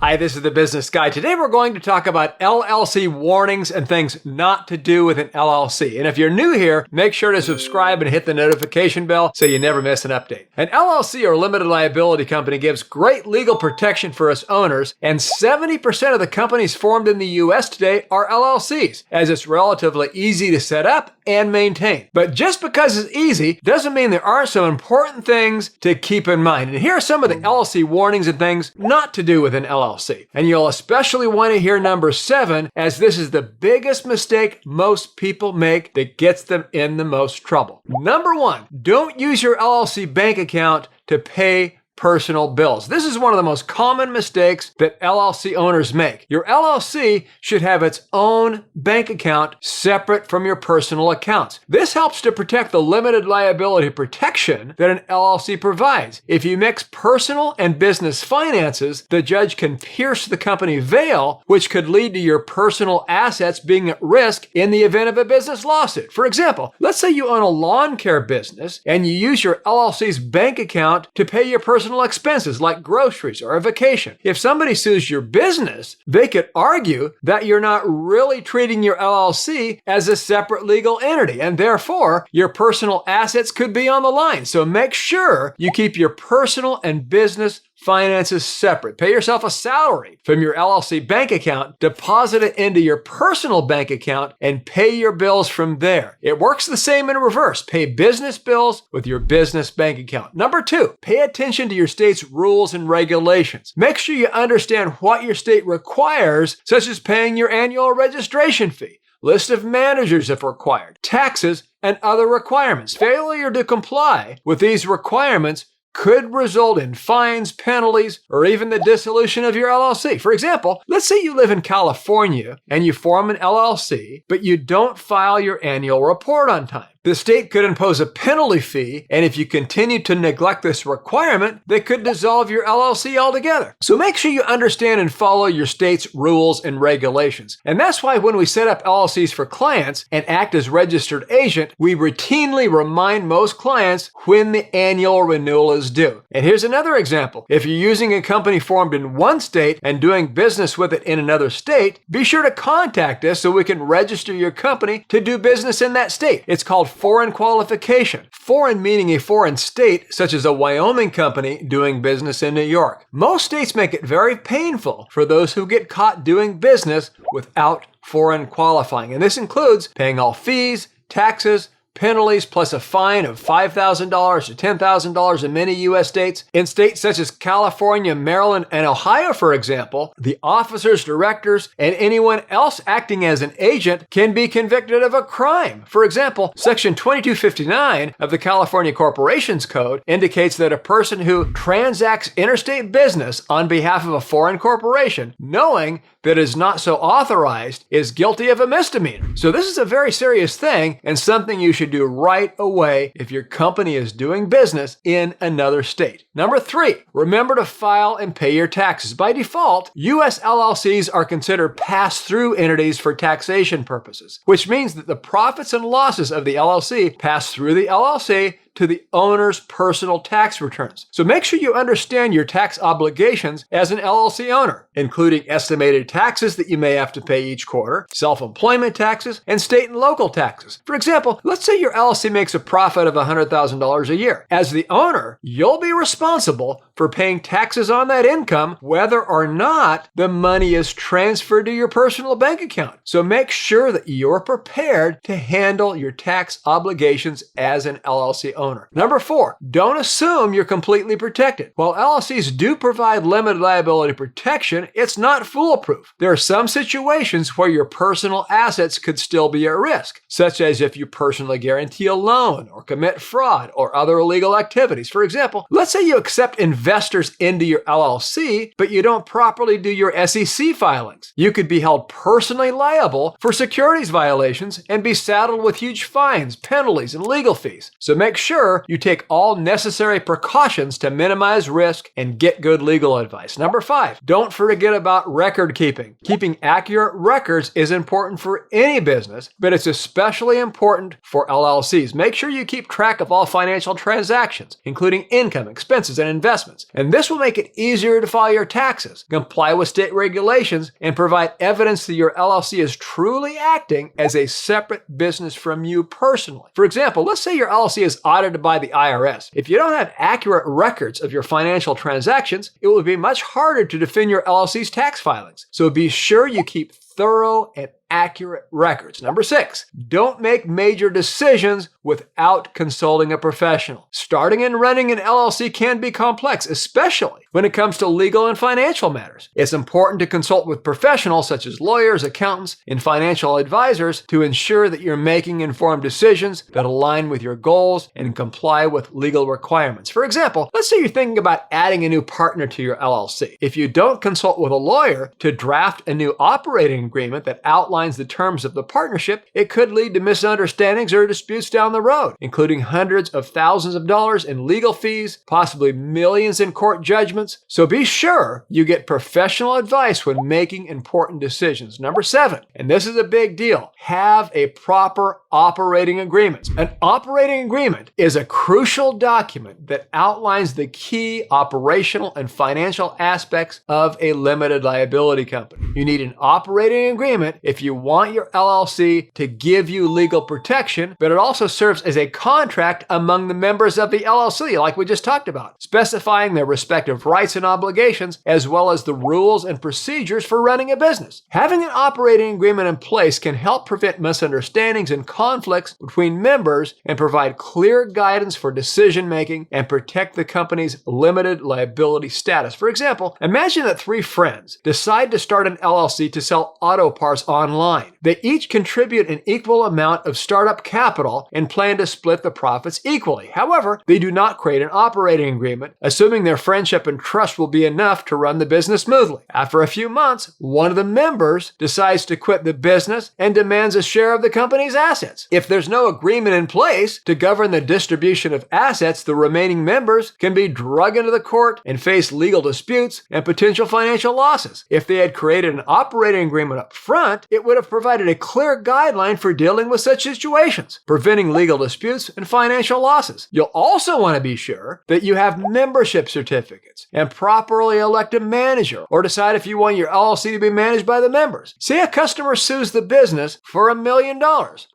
Hi, this is the Business Guy. Today we're going to talk about LLC warnings and things not to do with an LLC. And if you're new here, make sure to subscribe and hit the notification bell so you never miss an update. An LLC or limited liability company gives great legal protection for its owners, and 70% of the companies formed in the US today are LLCs, as it's relatively easy to set up and maintain. But just because it's easy doesn't mean there aren't some important things to keep in mind. And here are some of the LLC warnings and things not to do with an LLC. And you'll especially want to hear number 7, as this is the biggest mistake most people make that gets them in the most trouble. Number 1, don't use your LLC bank account to pay personal bills. This is one of the most common mistakes that LLC owners make. Your LLC should have its own bank account separate from your personal accounts. This helps to protect the limited liability protection that an LLC provides. If you mix personal and business finances, the judge can pierce the company veil, which could lead to your personal assets being at risk in the event of a business lawsuit. For example, let's say you own a lawn care business and you use your LLC's bank account to pay your personal expenses like groceries or a vacation. If somebody sues your business, they could argue that you're not really treating your LLC as a separate legal entity, and therefore your personal assets could be on the line. So make sure you keep your personal and business finances separate. Pay yourself a salary from your LLC bank account, deposit it into your personal bank account, and pay your bills from there. It works the same in reverse. Pay business bills with your business bank account. Number 2, pay attention to your state's rules and regulations. Make sure you understand what your state requires, such as paying your annual registration fee, list of managers if required, taxes, and other requirements. Failure to comply with these requirements could result in fines, penalties, or even the dissolution of your LLC. For example, let's say you live in California and you form an LLC, but you don't file your annual report on time. The state could impose a penalty fee, and if you continue to neglect this requirement, they could dissolve your LLC altogether. So make sure you understand and follow your state's rules and regulations. And that's why when we set up LLCs for clients and act as registered agent, we routinely remind most clients when the annual renewal is due. And here's another example. If you're using a company formed in one state and doing business with it in another state, be sure to contact us so we can register your company to do business in that state. It's called foreign qualification. Foreign meaning a foreign state, such as a Wyoming company doing business in New York. Most states make it very painful for those who get caught doing business without foreign qualifying. And this includes paying all fees, taxes, penalties, plus a fine of $5,000 to $10,000 in many U.S. states. In states such as California, Maryland, and Ohio, for example, the officers, directors, and anyone else acting as an agent can be convicted of a crime. For example, Section 2259 of the California Corporations Code indicates that a person who transacts interstate business on behalf of a foreign corporation, knowing that is not so authorized, is guilty of a misdemeanor. So this is a very serious thing and something you should do right away if your company is doing business in another state. Number 3, remember to file and pay your taxes. By default, U.S. LLCs are considered pass-through entities for taxation purposes, which means that the profits and losses of the LLC pass through the LLC to the owner's personal tax returns. So make sure you understand your tax obligations as an LLC owner, including estimated taxes that you may have to pay each quarter, self-employment taxes, and state and local taxes. For example, let's say your LLC makes a profit of $100,000 a year. As the owner, you'll be responsible for paying taxes on that income, whether or not the money is transferred to your personal bank account. So make sure that you're prepared to handle your tax obligations as an LLC owner. Number 4, don't assume you're completely protected. While LLCs do provide limited liability protection, it's not foolproof. There are some situations where your personal assets could still be at risk, such as if you personally guarantee a loan or commit fraud or other illegal activities. For example, let's say you accept investors into your LLC, but you don't properly do your SEC filings. You could be held personally liable for securities violations and be saddled with huge fines, penalties, and legal fees. So make sure you take all necessary precautions to minimize risk and get good legal advice. Number 5, don't forget about record keeping. Keeping accurate records is important for any business, but it's especially important for LLCs. Make sure you keep track of all financial transactions, including income, expenses, and investments. citizens. And this will make it easier to file your taxes, comply with state regulations, and provide evidence that your LLC is truly acting as a separate business from you personally. For example, let's say your LLC is audited by the IRS. If you don't have accurate records of your financial transactions, it will be much harder to defend your LLC's tax filings. So be sure you keep thorough and accurate records. Number 6, don't make major decisions without consulting a professional. Starting and running an LLC can be complex, especially when it comes to legal and financial matters. It's important to consult with professionals such as lawyers, accountants, and financial advisors to ensure that you're making informed decisions that align with your goals and comply with legal requirements. For example, let's say you're thinking about adding a new partner to your LLC. If you don't consult with a lawyer to draft a new operating agreement that outlines the terms of the partnership, it could lead to misunderstandings or disputes down the road, including hundreds of thousands of dollars in legal fees, possibly millions in court judgments. So be sure you get professional advice when making important decisions. Number 7, and this is a big deal, have a proper operating agreement. An operating agreement is a crucial document that outlines the key operational and financial aspects of a limited liability company. You need an operating agreement if you want your LLC to give you legal protection, but it also serves as a contract among the members of the LLC, like we just talked about, specifying their respective rights and obligations, as well as the rules and procedures for running a business. Having an operating agreement in place can help prevent misunderstandings and conflicts between members and provide clear guidance for decision making and protect the company's limited liability status. For example, imagine that 3 friends decide to start an LLC to sell auto parts online. They each contribute an equal amount of startup capital and plan to split the profits equally. However, they do not create an operating agreement, assuming their friendship and trust will be enough to run the business smoothly. After a few months, one of the members decides to quit the business and demands a share of the company's assets. If there's no agreement in place to govern the distribution of assets, the remaining members can be dragged into the court and face legal disputes and potential financial losses. If they had created an operating agreement up front, it would have provided a clear guideline for dealing with such situations, preventing legal disputes and financial losses. You'll also want to be sure that you have membership certificates and properly elect a manager, or decide if you want your LLC to be managed by the members. Say a customer sues the business for $1 million.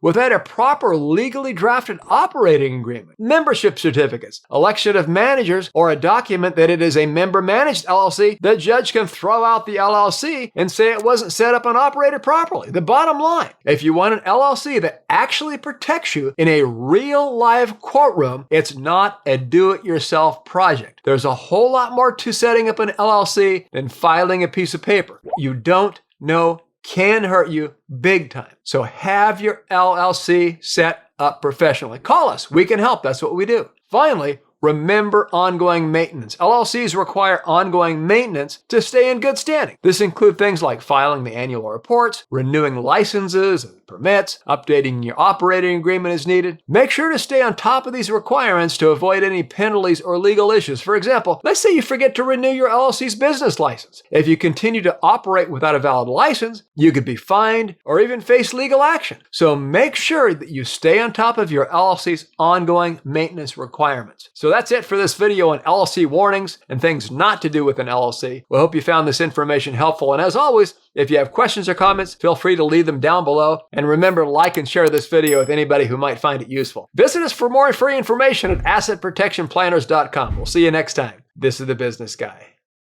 Without a proper legally drafted operating agreement, membership certificates, election of managers, or a document that it is a member-managed LLC, the judge can throw out the LLC and say it wasn't set up and operated properly. The bottom line, if you want an LLC that actually protects you in a real live courtroom, it's not a do-it-yourself project. There's a whole lot more to setting up an LLC than filing a piece of paper. You don't know can hurt you big time. So have your LLC set up professionally. Call us. We can help. That's what we do. Finally, remember ongoing maintenance. LLCs require ongoing maintenance to stay in good standing. This includes things like filing the annual reports, renewing licenses and permits, updating your operating agreement as needed. Make sure to stay on top of these requirements to avoid any penalties or legal issues. For example, let's say you forget to renew your LLC's business license. If you continue to operate without a valid license, you could be fined or even face legal action. So make sure that you stay on top of your LLC's ongoing maintenance requirements. So that's it for this video on LLC warnings and things not to do with an LLC. We hope you found this information helpful. And as always, if you have questions or comments, feel free to leave them down below. And remember to like and share this video with anybody who might find it useful. Visit us for more free information at assetprotectionplanners.com. We'll see you next time. This is The Business Guy.